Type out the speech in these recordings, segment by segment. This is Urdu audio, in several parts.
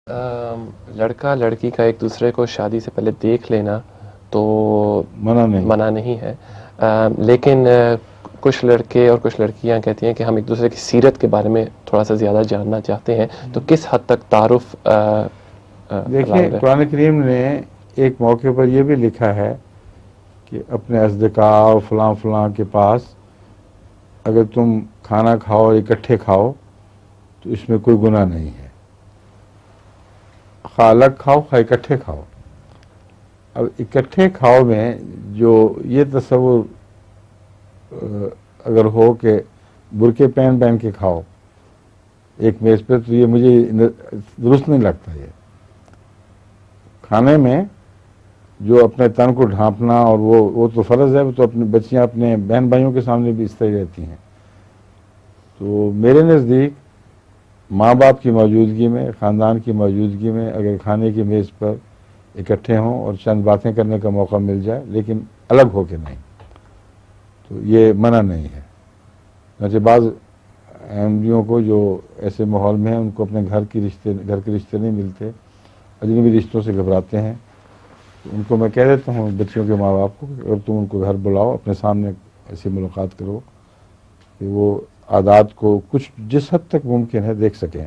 لڑکا لڑکی کا ایک دوسرے کو شادی سے پہلے دیکھ لینا تو منع نہیں ہے، لیکن کچھ لڑکے اور کچھ لڑکیاں کہتی ہیں کہ ہم ایک دوسرے کی سیرت کے بارے میں تھوڑا سا زیادہ جاننا چاہتے ہیں، تو کس حد تک تعارف دیکھیں allowed ہے؟ قرآن کریم نے ایک موقع پر یہ بھی لکھا ہے کہ اپنے اصدقاء اور فلاں فلاں کے پاس اگر تم کھانا کھاؤ اکٹھے کھاؤ تو اس میں کوئی گناہ نہیں ہے، خواہ الگ کھاؤ خواہ اکٹھے کھاؤ۔ اب اکٹھے کھاؤ میں جو یہ تصور اگر ہو کہ برقعے پہن کے کھاؤ ایک میز پہ، تو یہ مجھے درست نہیں لگتا۔ یہ کھانے میں جو اپنے تن کو ڈھانپنا اور وہ تو فرض ہے، وہ تو اپنی بچیاں اپنے بہن بھائیوں کے سامنے بھی اس طرح رہتی ہیں۔ تو میرے نزدیک ماں باپ کی موجودگی میں، خاندان کی موجودگی میں اگر کھانے کی میز پر اکٹھے ہوں اور چند باتیں کرنے کا موقع مل جائے، لیکن الگ ہو کے نہیں، تو یہ منع نہیں ہے۔ ویسے بعض احمدیوں کو جو ایسے ماحول میں ہیں ان کو اپنے گھر کے رشتے نہیں ملتے، اجنبی رشتوں سے گھبراتے ہیں، تو ان کو میں کہہ دیتا ہوں بچیوں کے ماں باپ کو کہ اگر تم ان کو گھر بلاؤ، اپنے سامنے ایسی ملاقات کرو کہ وہ عادات کو کچھ جس حد تک ممکن ہے دیکھ سکیں۔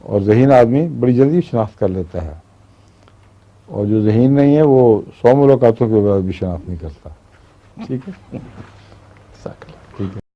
اور ذہین آدمی بڑی جلدی شناخت کر لیتا ہے، اور جو ذہین نہیں ہے وہ 100 ملاقاتوں کے بعد بھی شناخت نہیں کرتا۔ ٹھیک ہے، جزاک اللہ۔ ٹھیک ہے۔